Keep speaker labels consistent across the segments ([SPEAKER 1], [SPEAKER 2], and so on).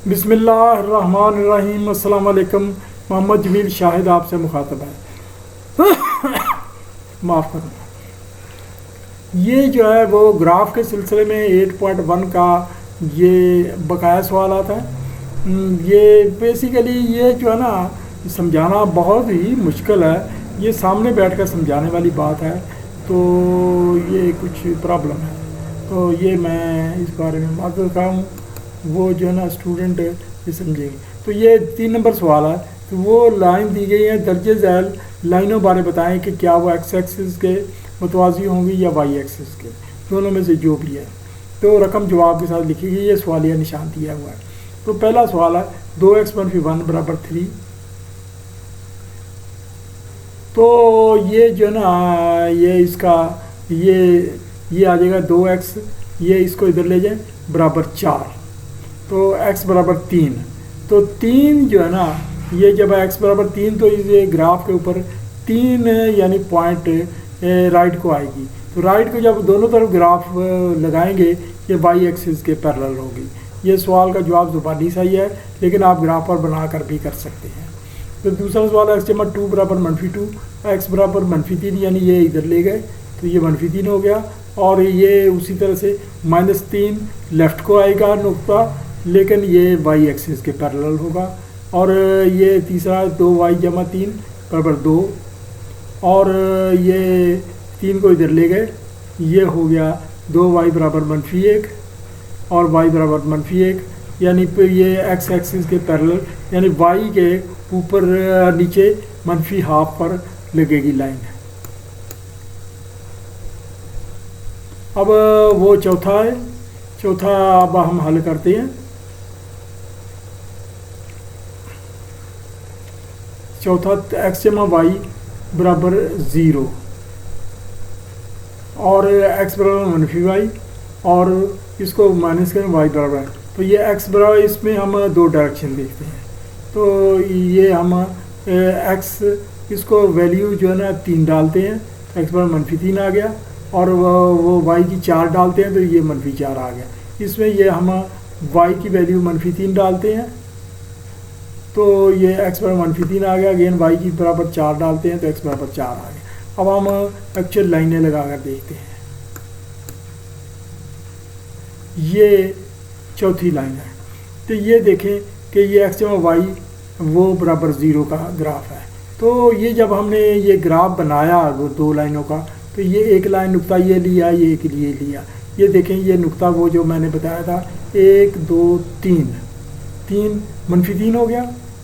[SPEAKER 1] बिस्मिल्लाहिर्रहमानिर्रहीम। अस्सलाम वालेकुम। मोहम्मद जमील शाहिद आपसे मुखातब है। माफ़ करना। ये जो है वो ग्राफ के सिलसिले में 8.1 का ये बकाया सवाल आता है। ये बेसिकली ये जो है ना समझाना बहुत ही मुश्किल है। ये सामने बैठकर समझाने वाली बात है, तो ये कुछ प्रॉब्लम है। तो ये मैं इस बारे में माफ़ रहा हूँ, वो जो है ना स्टूडेंट ये समझेंगे। तो ये 3 नंबर सवाल है। तो वो लाइन दी गई है, दर्जे झैल लाइनों बारे बताएं कि क्या वो एक्स एक्सिस के मुतवाज़ी होंगी या वाई एक्सिस के, दोनों में से जो भी है। तो रकम जवाब के साथ लिखी गई है, सवालिया निशान दिया हुआ है। तो पहला सवाल है 2x-1 बराबर 3। तो ये जो ना ये इसका ये आ जाएगा 2x, ये इसको इधर ले जाए बराबर 4, तो x बराबर 3। तो 3 जो है ना ये जब x बराबर 3 तो ये ग्राफ के ऊपर 3 यानी पॉइंट राइट को आएगी। तो राइट को जब दोनों तरफ ग्राफ लगाएंगे ये वाई एक्सिस के पैरेलल होगी। ये सवाल का जवाब ज़ुबानी सही है, लेकिन आप ग्राफ पर बना कर भी कर सकते हैं। तो दूसरा सवाल है x-2 बराबर -2, x बराबर -3 यानी ये इधर ले गए तो ये -3 हो गया। और ये उसी तरह से -3 लेफ़्ट को आएगा नुक्ता, लेकिन ये वाई एक्सिस के पैरेलल होगा। और ये तीसरा 2y = 3 बराबर 2, और ये 3 को इधर ले गए, ये हो गया 2y बराबर -1 और y बराबर -1, यानी ये x एक्सिस के पैरेलल यानी y के ऊपर नीचे -½ पर लगेगी लाइन। अब वो चौथा है, चौथा अब हम हल करते हैं। चौथा x-y बराबर 0 और x बराबर -y और इसको माइनस करें y बराबर, तो ये x बराबर, इसमें हम 2 डायरेक्शन देखते हैं। तो ये हम x इसको वैल्यू जो है ना 3 डालते हैं, x बराबर -3 आ गया, और वो y की 4 डालते हैं तो ये -4 आ गया। इसमें ये हम y की वैल्यू -3 डालते हैं तो ये x बराबर -3 आ गया। अगेन y की बराबर 4 डालते हैं तो x बराबर 4 आ गया। अब हम एक्चुअल लाइनें लगा कर देखते हैं। ये चौथी लाइन है। तो ये देखें कि ये x-y वो बराबर 0 का ग्राफ है। तो ये जब हमने ये ग्राफ बनाया वो 2 लाइनों का, तो ये एक लाइन नुक्ता ये लिया, ये एक लिए लिया। ये देखें ये नुक्ता वो जो मैंने बताया था 1 2 3 -3 हो गया।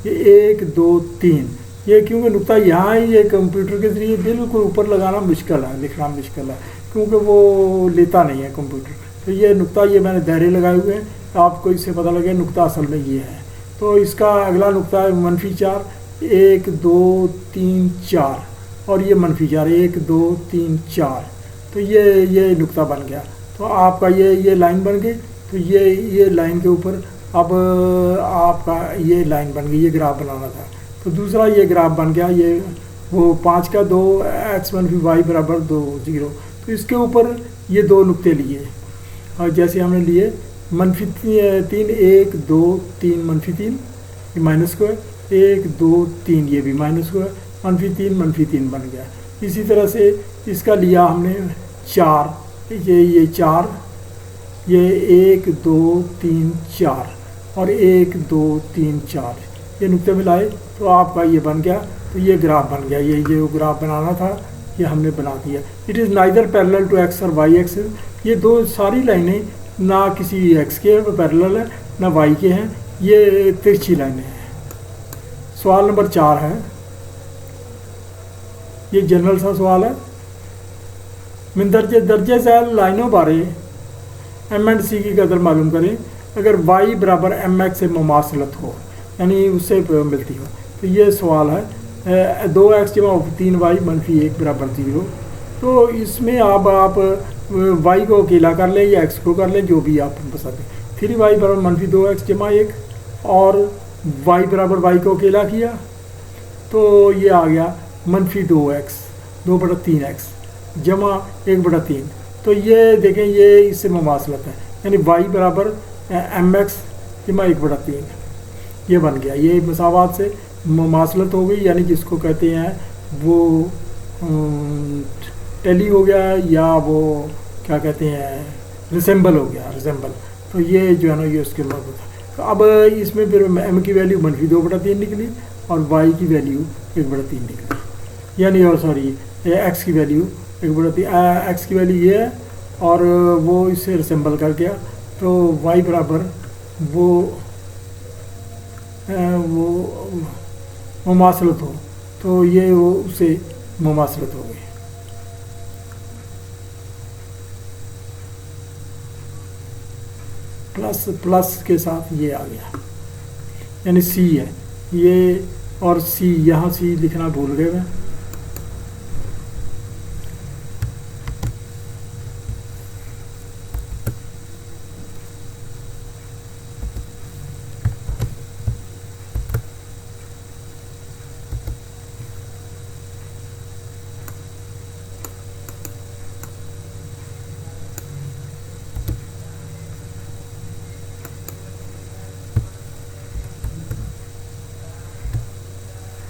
[SPEAKER 1] ये 1 2 3, ये क्योंकि नुक्ता यहाँ ही ये कंप्यूटर के ज़रिए बिल्कुल ऊपर लगाना मुश्किल है, लिखना मुश्किल है, क्योंकि वो लेता नहीं है कंप्यूटर। तो ये नुक्ता ये मैंने दायरे लगाए हुए हैं, आपको इससे पता लगे नुक्ता असल में ये है। तो इसका अगला नुक्ता है -4, 1 2 3 4, और ये -4 1 2 3 4। तो ये नुक्ता बन गया। तो आपका ये लाइन बन गई। तो ये लाइन के ऊपर अब आपका ये लाइन बन गई, ये ग्राफ बनाना था। तो दूसरा ये ग्राफ बन गया, ये वो 5 का 2 x-y बराबर 2 0। तो इसके ऊपर ये 2 नुक्ते लिए, और जैसे हमने लिए -3 1 2 3 -3, ये माइनस को है, 1 2 3 ये भी माइनस को है, -3 बन गया। इसी तरह से इसका लिया हमने 4, ये 4, ये 1 2 3 4 और 1 2 3 4, ये नुक्ते मिलाए तो आपका ये बन गया। तो ये ग्राफ बन गया। ये जो ग्राफ बनाना था ये हमने बना दिया। It is neither parallel to x और y एक्सिस। ये 2 सारी लाइनें ना किसी x के पैरेलल है ना y के हैं, ये तिरछी लाइनें हैं। सवाल नंबर 4 है, ये जनरल सा सवाल है। दर्जे झैल लाइनों बारे m एंड c की कदर मालूम करें अगर y बराबर mx से मुमासलत हो, यानी उससे मिलती हो। तो ये सवाल है 2x-3y -1 बराबर 0। तो इसमें अब आप y को अकेला कर लें या x को कर लें, जो भी आप पसंद है। 3y बराबर -2x-1 और y बराबर y को अकेला किया तो ये आ गया -2x 2/3x जमा 1/3। तो ये देखें ये इससे मुमासलत है, यानी y बराबर mx जमा 1/3 ये बन गया। ये मसावात से मुमासलत हो गई, यानी जिसको कहते हैं वो टैली हो गया, या वो क्या कहते हैं रिसेंबल हो गया, रिसेंबल। तो ये जो है ना ये उसके मौजूद है। तो अब इसमें फिर m की वैल्यू -2/3 निकली और y की वैल्यू 1/3 निकली, यानी और सॉरी x की वैल्यू 1/3, x की वैल्यू ये है और वो इससे रिसेंबल कर गया। तो y बराबर वो मुमासलत हो, तो ये वो उससे मुमासलत हो गई। प्लस के साथ ये आ गया, यानी सी है ये, और सी यहाँ सी लिखना भूल गए मैं।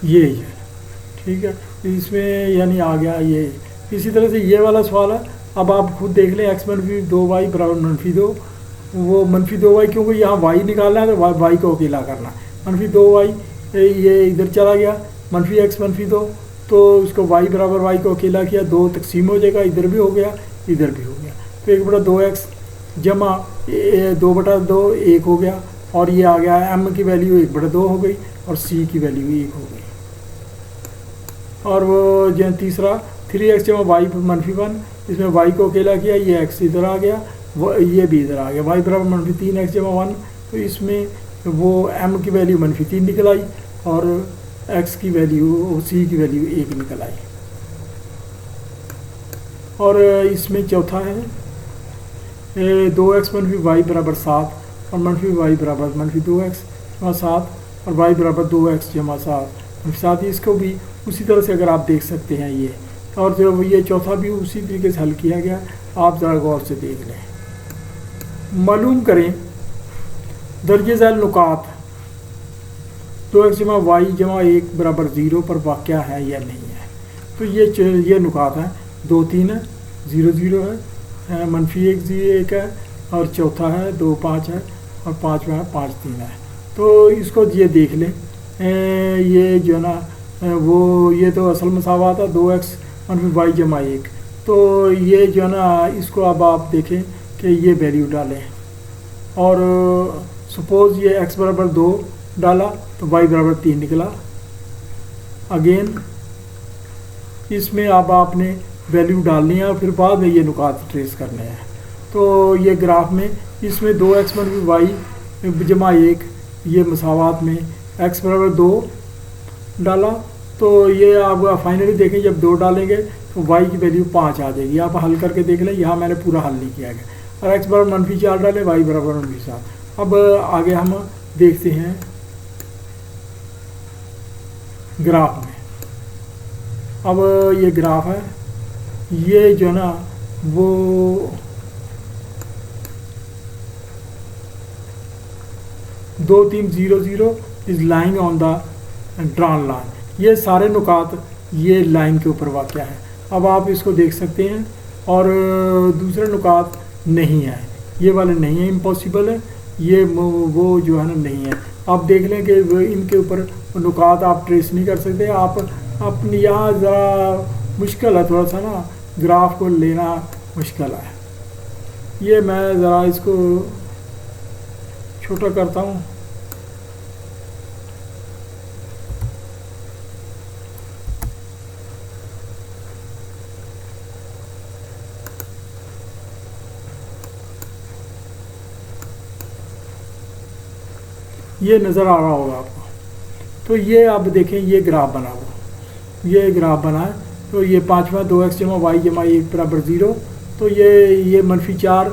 [SPEAKER 1] ये ही है, ठीक है। इसमें यानी आ गया ये। इसी तरह से ये वाला सवाल है, अब आप खुद देख लें, x - 2y बराबर -2, वो -2y क्योंकि यहाँ y निकालना है तो y को अकेला करना है। -2y ये इधर चला गया, -x -2, तो उसको y बराबर y को अकेला किया, 2 तकसीम हो जाएगा, इधर भी हो गया इधर भी हो गया। तो 1/2x जमा 2/2 1 हो गया, और ये आ गया m की वैल्यू 1/2 हो गई और c की वैल्यू 1 हो गई। और वो जो तीसरा 3x जमा y -1, इसमें y को अकेला किया, ये x इधर आ गया, वो ये भी इधर आ गया, y बराबर -3x जमा 1, तो इसमें वो m की वैल्यू -3 निकल आई और x की वैल्यू c की वैल्यू 1 निकल आई। और इसमें चौथा है 2x -y बराबर 7 और -y बराबर -2x जमा 7 और y बराबर 2x जमा 7 इसको भी उसी तरह से अगर आप देख सकते हैं ये, और जो ये चौथा भी उसी तरीके से हल किया गया, आप ज़रा गौर से देख लें। मालूम करें दर्जे झैल नुकात 2x जमा y जमा 1 बराबर 0 पर वाक़या है या नहीं है। तो ये नुकात हैं, 2 3 है, 0 0 है, -1 है, और चौथा है 2 5 है, और पाँचवा है 5 3 है। तो इसको ये देख लें, ये जो है ना वो ये तो असल मसावात है 2x -y जमा 1। तो ये जो है ना इसको अब आप देखें कि ये वैल्यू डालें, और सपोज़ ये x बराबर 2 डाला तो y बराबर 3 निकला। अगेन इसमें अब आपने वैल्यू डालनी है और फिर बाद में ये नुकात ट्रेस करने हैं। तो ये ग्राफ में इसमें 2x -y जमा 1 ये मसावात में x बराबर 2 डाला, तो ये आप फाइनली देखें जब 2 डालेंगे तो y की वैल्यू 5 आ जाएगी। आप हल करके देख लें, यहाँ मैंने पूरा हल नहीं किया गया। और x बराबर -4 डालें, y बराबर -7। अब आगे हम देखते हैं ग्राफ में। अब ये ग्राफ है, ये जो ना वो दो 3 0 0 is lying on the drawn line. ये सारे नुकात ये लाइन के ऊपर वाक़या है। अब आप इसको देख सकते हैं, और दूसरे नुकात नहीं है, ये वाले नहीं है, इम्पॉसिबल है, ये वो जो है ना नहीं है। आप देख लें कि इनके ऊपर नुकात आप ट्रेस नहीं कर सकते। आप अपनी यहाँ ज़रा मुश्किल है, थोड़ा सा ना ग्राफ को लेना मुश्किल है। ये मैं ज़रा इसको छोटा करता हूँ। ये नज़र आ रहा होगा आपको। तो ये आप देखें, ये ग्राफ बना हुआ, ये ग्राफ बना है। तो ये पाँचवा 2x जमा y जमा 1 बराबर 0। तो ये -4,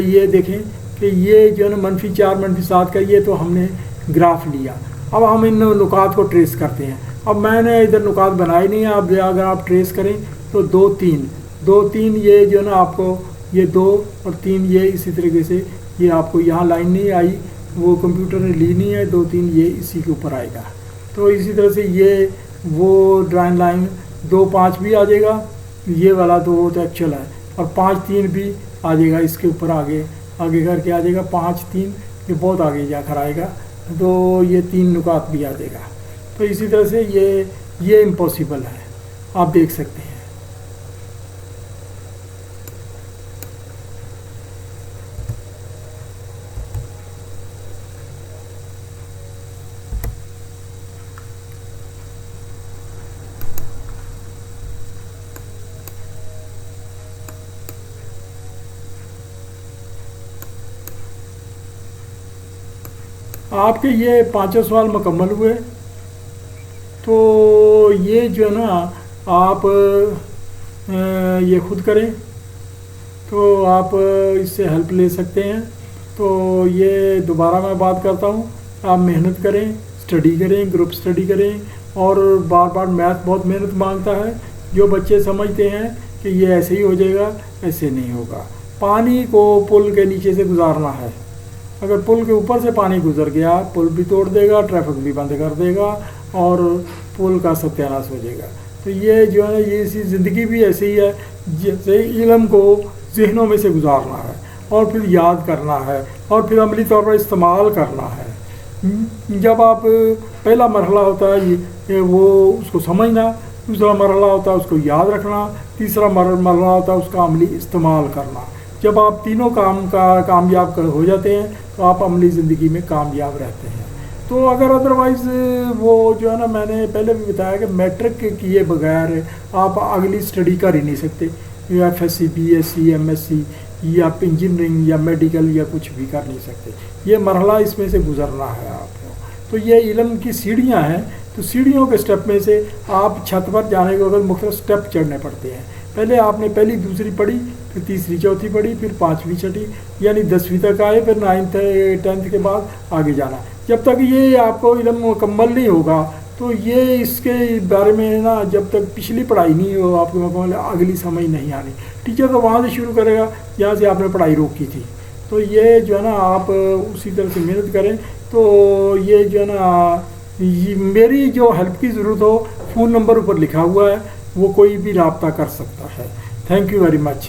[SPEAKER 1] ये देखें कि ये जो है ना -4 -7 का ये तो हमने ग्राफ लिया। अब हम इन नुकात को ट्रेस करते हैं। अब मैंने इधर नुकात बनाए नहीं है, अब अगर आप ट्रेस करें तो 2 3 ये जो है ना आपको ये 2 और 3 ये इसी तरीके से ये आपको यहाँ लाइन नहीं आई, वो कंप्यूटर ने ली नहीं है, 2 3 ये इसी के ऊपर आएगा। तो इसी तरह से ये वो ड्राइंग लाइन 2 5 भी आ जाएगा, ये वाला तो एक्चुअल है, और 5 3 भी आ जाएगा, इसके ऊपर आगे आगे करके आ जाएगा 5 3, ये बहुत आगे जाकर आएगा, तो ये 3 नुकात भी आ जाएगा। तो इसी तरह से ये इम्पॉसिबल है, आप देख सकते हैं। आपके ये 5 सवाल मुकम्मल हुए। तो ये जो है ना आप ये खुद करें, तो आप इससे हेल्प ले सकते हैं। तो ये दोबारा मैं बात करता हूँ, आप मेहनत करें, स्टडी करें, ग्रुप स्टडी करें, और बार बार मैथ बहुत मेहनत मांगता है। जो बच्चे समझते हैं कि ये ऐसे ही हो जाएगा, ऐसे नहीं होगा। पानी को पुल के नीचे से गुजारना है, अगर पुल के ऊपर से पानी गुजर गया, पुल भी तोड़ देगा, ट्रैफिक भी बंद कर देगा, और पुल का सत्यानाश हो जाएगा। तो ये जो है ना, ये इसी ज़िंदगी भी ऐसे ही है, जैसे इल्म को ज़हनों में से गुजारना है, और फिर याद करना है, और फिर अमली तौर पर इस्तेमाल करना है। जब आप पहला मरहला होता है ये वो उसको समझना, दूसरा मरहला होता है उसको याद रखना, तीसरा मरहला होता है उसका अमली इस्तेमाल करना। जब आप तीनों काम का कामयाब हो जाते हैं, तो आप अमली ज़िंदगी में कामयाब रहते हैं। तो अगर अदरवाइज़ वो जो है ना, मैंने पहले भी बताया कि मैट्रिक के किए बगैर आप अगली स्टडी कर ही नहीं सकते। FSC BSc MSc या आप इंजीनियरिंग या मेडिकल या कुछ भी कर नहीं सकते। ये मरहला इसमें से गुजरना है आपको। तो ये इल्म की सीढ़ियाँ हैं, तो सीढ़ियों के स्टेप में से आप छत पर जाने के बाद मुख्तलिफ स्टेप चढ़ने पड़ते हैं। पहले आपने पहली दूसरी पढ़ी, फिर तीसरी चौथी पढ़ी, फिर 5वीं छठी, यानी 10वीं तक आए, फिर 9th 10th के बाद आगे जाना। जब तक ये आपको इल्म मुकम्मल नहीं होगा, तो ये इसके बारे में ना, जब तक पिछली पढ़ाई नहीं हो आपको मुकम्मल, अगली समझ नहीं आनी। टीचर तो वहाँ से शुरू करेगा जहाँ से आपने पढ़ाई रोकी थी। तो ये जो है ना, आप उसी तरह से मेहनत करें। तो ये जो है ना, मेरी जो हेल्प की ज़रूरत हो, फ़ोन नंबर ऊपर लिखा हुआ है, वो कोई भी रब्ता कर सकता है। Thank you very much.